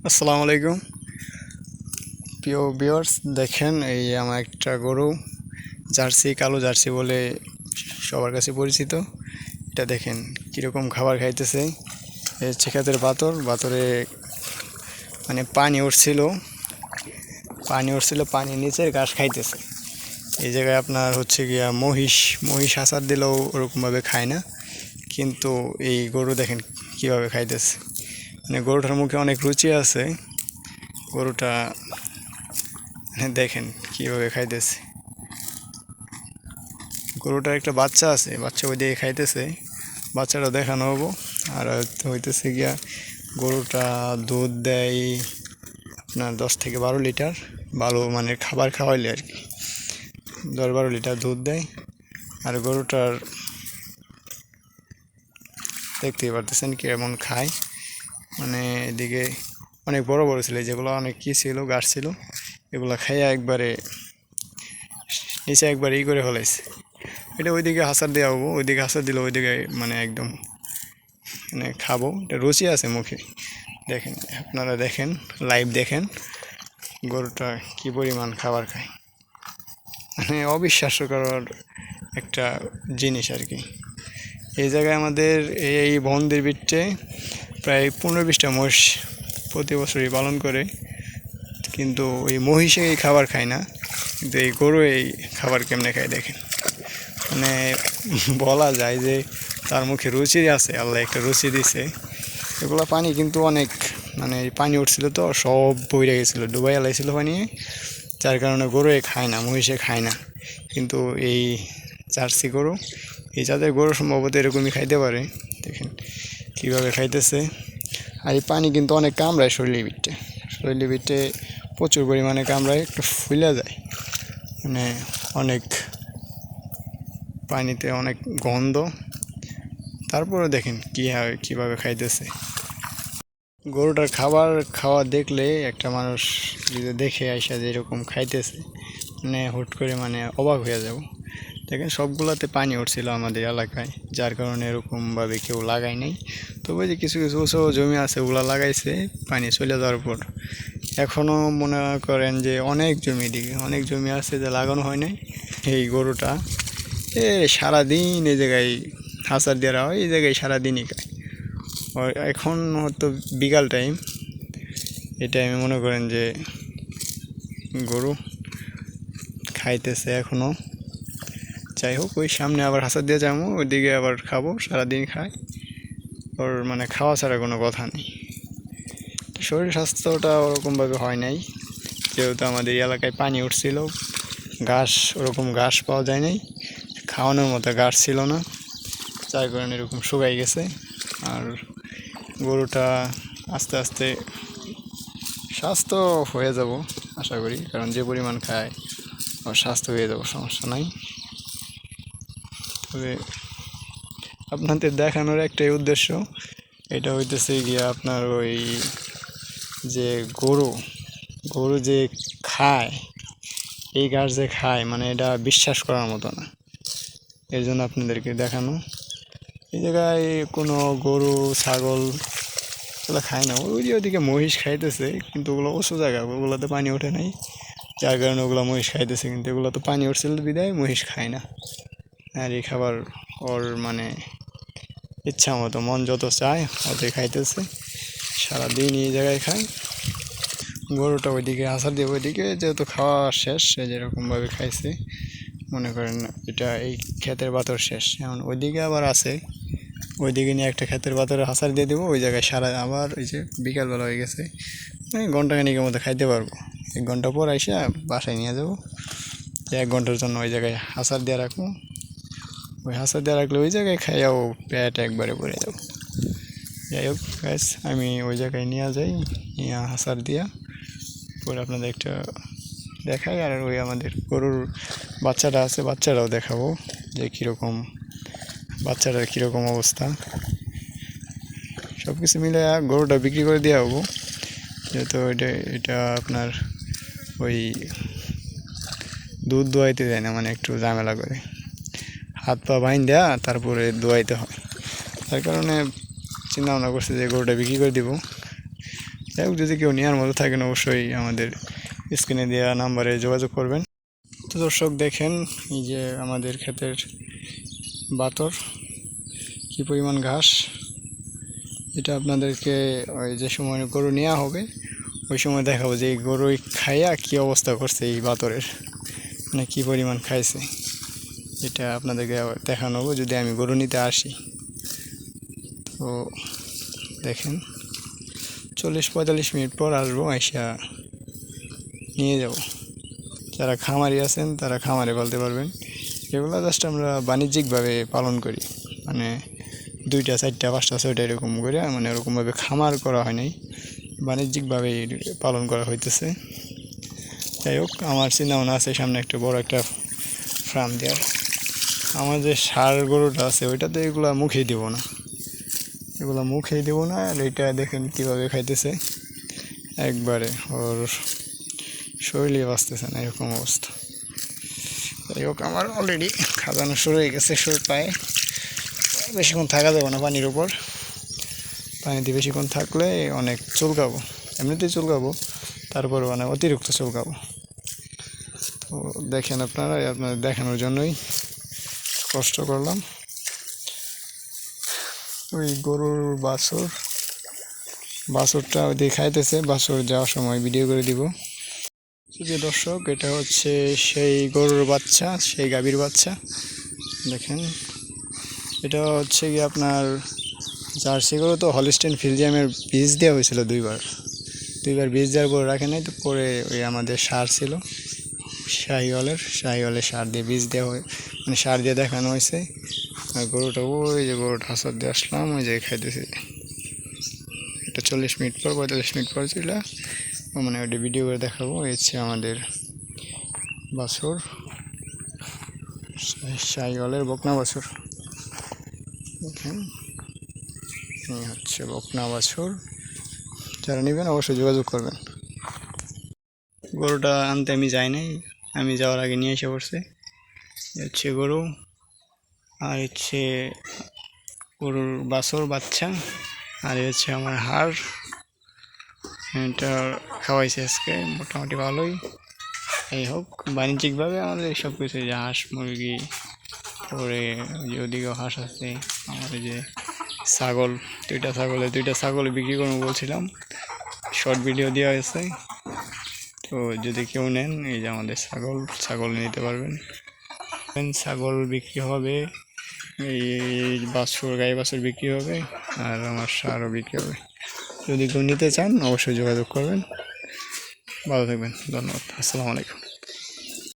আসসালামু আলাইকুম প্রিয় ভিউয়ার্স। দেখেন, এই আমার একটা গরু, জার্সি, কালো জার্সি বলে সবার কাছে পরিচিত। এটা দেখেন কীরকম খাবার খাইতেছে। এ হচ্ছে ক্ষেতের বাতরে মানে পানি উঠছিল, পানি নিচের ঘাস খাইতেছে। এই জায়গায় আপনার হচ্ছে গিয়া মহিষ মহিষ আচার দিলেও ওরকমভাবে খায় না, কিন্তু এই গরু দেখেন কীভাবে খাইতেছে। মানে গরুটার মুখে অনেক রুচি আছে। গরুটা দেখেন কীভাবে খাইতেছে। গরুটার একটা বাচ্চা আছে, বাচ্চা ওই দিকে খাইতেছে, বাচ্চাটা দেখানো হবো। আর হইতেছে গিয়া গরুটা দুধ দেয় আপনার 10 থেকে 12 লিটার। ভালো মানের খাবার খাওয়াইলে আর কি 10-12 লিটার দুধ দেয়। আর গরুটার দেখতেই পারতেছেন কেমন খায়। মানে এদিকে অনেক বড় বড় ছিল, যেগুলো অনেক কি ছিল, গাছ ছিল, এগুলো খাইয়া একবারে নিচে একবার করে ফেলাইছে। এটা ওইদিকে হাসার দেওয়া হবো, ওইদিকে হাসার দিলে ওইদিকে মানে একদম মানে খাবো। এটা রুচি আছে মুখে। দেখেন, আপনারা দেখেন, লাইভ দেখেন গরুটা কি পরিমাণ খাবার খায়। মানে অবিশ্বাস্যকর একটা জিনিস আর কি। এই জায়গায় আমাদের এই বন্ধের বিটে প্রায় 15-20টা মহিষ প্রতি বছরই পালন করে, কিন্তু এই মহিষে এই খাবার খায় না, কিন্তু এই গরু এই খাবার কেমনে খায় দেখেন। মানে বলা যায় যে তার মুখে রুচি আছে, আল্লাহ একটা রুচি দিছে। এগুলো পানি কিন্তু অনেক, মানে পানি উঠছিল তো সব বইরে গেছিলো, ডুবাই এলাইছিল পানি, যার কারণে গরু খায় না, মহিষে খায় না। কিন্তু এই জার্সি গরু, এই জাতের গরু সম্ভবত এরকমই খাইতে পারে। দেখেন কীভাবে খাইতেছে। আর এই পানি কিন্তু অনেক কামড়ায় শরীরে প্রচুর পরিমাণে কামড়ায়, একটু ফুলে যায়। মানে অনেক পানিতে অনেক গন্ধ। তারপরে দেখেন কীভাবে খাইতেছে। গরুটার খাবার খাওয়া দেখলে একটা মানুষ যদি দেখে আইসা যে এরকম খাইতেছে, মানে হুট করে মানে অবাক হয়ে যাব। দেখেন সবগুলাতে পানি উঠছিল আমাদের এলাকায়, যার কারণে এরকমভাবে কেউ লাগায় নাই। তবে যে কিছু কিছু উঁচু জমি আছে ওগুলা লাগাইছে পানি চলে যাওয়ার পর। এখনও মনে করেন যে অনেক জমি আছে যে লাগানো হয় নাই। এই গরুটা সারাদিন এই জায়গায় হাসার দেওয়া হয়, এই জায়গায় সারাদিনই খায়। এখন হয়তো বিকাল টাইম, এই টাইমে মনে করেন যে গরু খাইতেছে এখনও। যাই হোক, ওই সামনে আবার হাসার দিয়ে যাবো, ওইদিকে আবার খাবো, সারাদিন খায়। ওর মানে খাওয়া ছাড়া কোনো কথা নেই। শরীর স্বাস্থ্যটা ওরকমভাবে হয় নাই, যেহেতু আমাদের এলাকায় পানি উঠছিল, ওরকম ঘাস পাওয়া যায় নাই, খাওয়ানোর মতো ঘাস ছিল না, যার কারণে এরকম শুকাই গেছে। আর গরুটা আস্তে আস্তে স্বাস্থ্য হয়ে যাব আশা করি, কারণ যে পরিমাণ খায় ওর স্বাস্থ্য হয়ে যাব, সমস্যা নাই। তবে আপনাদের দেখানোর একটাই উদ্দেশ্য, এটা হইতেছে গিয়া আপনার ওই যে গরু যে খায়, এই ঘাস যে খায়, মানে এটা বিশ্বাস করার মতো না। এর জন্য আপনাদেরকে দেখানো। এই জায়গায় কোনো গরু ছাগল ওগুলো খায় না। ওইদিকে মহিষ খাইতেছে, কিন্তু ওগুলো উঁচু জায়গা, ওগুলোতে পানি ওঠে নাই, যার কারণে ওগুলো মহিষ খাইতেছে। কিন্তু এগুলো তো পানি উঠছিল বিদায় মহিষ খায় না। আর এই খাবার ওর মানে ইচ্ছা মতো, মন যত চায় অতই খাইতেছে, সারাদিন এই জায়গায় খায়। গরুটা ওইদিকে আসার দিয়ে ওইদিকে যেহেতু খাওয়া শেষ, সে যেরকমভাবে খাইছে, মনে করেন এটা এই ক্ষেতের বাতর শেষ, এখন ওইদিকে আবার আছে, ওইদিকে নিয়ে একটা ক্ষেতের বাতরে হাসার দিয়ে দেবো। ওই জায়গায় আবার ওই যে বিকালবেলা হয়ে গেছে, ঘন্টাখানিকের মধ্যে খাইতে পারবো। 1 ঘন্টা পর আইসা বাসায় নিয়ে যাবো। 1 ঘন্টার জন্য ওই জায়গায় হাসার দিয়ে রাখবো। ওই হাসার দিয়ে রাখলে ওই জায়গায় খাইয়াও পেট একবারে ভরে যাবো। যাই হোক গাইস, আমি ওই জায়গায় নিয়ে যাই, নিয়ে হাসার দিয়া পরে আপনাদের একটা দেখাই। আর ওই আমাদের গরুর বাচ্চাটা আছে, বাচ্চাটাও দেখাবো যে কীরকম, বাচ্চাটার কীরকম অবস্থা। সব কিছু মিলে গরুটা বিক্রি করে দেওয়া হবো, যেহেতু এটা আপনার ওই দুধ দোয়াইতে যায় না, মানে একটু ঝামেলা করে, হাত পা বাইন দেয়া তারপরে দোয়াইতে হয়। তার কারণে চিন্তা ভাবনা করছে যে গরুটা বিক্রি করে দিব। যাই হোক, যদি কেউ নেওয়ার মতো থাকেন অবশ্যই আমাদের স্ক্রিনে দেওয়া নাম্বারে যোগাযোগ করবেন। তো দর্শক দেখেন, এই যে আমাদের ক্ষেতের বাতর, কি পরিমাণ ঘাস। এটা আপনাদেরকে ওই যে সময় গরু নেওয়া হবে ওই সময় দেখাবো যে এই গরু খাইয়া কি অবস্থা করছে এই বাতরের, মানে কী পরিমাণ খাইছে, এটা আপনাদেরকে দেখানো হবে যদি আমি গরু নিতে আসি। তো দেখেন 40-45 মিনিট পর আসবো, আইসা নিয়ে যাব। যারা খামারি আছেন তারা খামারে পালতে পারবেন। এগুলো জাস্ট আমরা বাণিজ্যিকভাবে পালন করি, মানে 2টা 4টা 5টা 6টা এরকম করে, মানে এরকমভাবে খামার করা হয় নাই, বাণিজ্যিকভাবে পালন করা হইতেছে। যাই হোক, আমার চিন্তা ভাবনা আছে সামনে একটা বড় একটা ফার্ম দেওয়ার। আমার যে ষাঁড় গরুটা আছে ওইটাতে এগুলা মুখেই দেবো না, এগুলো মুখেই দেবো না। আর এইটা দেখেন কীভাবে খাইতেছে, একবারে ওর শরীরে বাঁচতেছে না, এরকম অবস্থা। যাই হোক, আমার অলরেডি খাজানো শুরু হয়ে গেছে, শুরু পায়ে বেশিক্ষণ থাকা যাবে না পানির উপর। পানিতে বেশিক্ষণ থাকলে অনেক চুলকাবো, এমনিতেই চুলকাবো, তারপরে মানে অতিরিক্ত চুলকাবো। তো দেখেন আপনারা, আপনাদের দেখানোর জন্যই কষ্ট করলাম। ওই গরুর বাছুরটা ওইদিকে খাইতেছে, বাছুর যাওয়ার সময় ভিডিও করে দিব। যে দর্শক, এটা হচ্ছে সেই গরুর বাচ্চা, সেই গাভীর বাচ্চা। দেখেন, এটা হচ্ছে কি আপনার জার্সি গরু, তো হলিস্টেইন ফ্রিজিয়ামের বীজ দেওয়া হয়েছিল দুইবার বীজ দেওয়ার পরে রাখে নাই, তো পরে ওই আমাদের সার ছিল শাহিওয়ালের সার দিয়ে বীজ দেওয়া হয়, মানে সার দিয়ে দেখানো হয়েছে। আর গরুটা ওই যে গরুটা হাসার দিয়ে আসলাম, ওই যে খাইতেছে। এটা 40 মিনিট পর 45 মিনিট পর ছিল, মানে ওইটা ভিডিও করে দেখাবো। এই হচ্ছে আমাদের বাছুর, শাহিওয়ালের বকনা বাছুর। দেখেন, এই হচ্ছে বকনা বাছুর। যারা নেবেন অবশ্যই যোগাযোগ করবেন। গরুটা আনতে আমি যাই নাই, আমি যাওয়ার আগে নিয়ে এসে পড়ছে। হচ্ছে গরু, আর হচ্ছে গরুর বাছুর বাচ্চা, আর হচ্ছে আমার হাড়। এটা খাওয়াইছে আজকে মোটামুটি ভালোই। এই হোক, বাণিজ্যিকভাবে আমাদের সব কিছু, যে হাঁস মুরগি, পরে যে ওদিকেও হাঁস আছে, আমাদের যে ছাগল, 2টা ছাগল বিক্রি করবো বলছিলাম, শর্ট ভিডিও দেওয়া হয়েছে। তো যদি কেউ নেন, এই যে আমাদের ছাগল নিতে পারবেন। ছাগল বিক্রি হবে, এই গাই বাছুর বিক্রি হবে, আর আমার সারও বিক্রি হবে। যদি কেউ নিতে চান অবশ্যই যোগাযোগ করবেন। ভালো থাকবেন, ধন্যবাদ, আসসালামু আলাইকুম।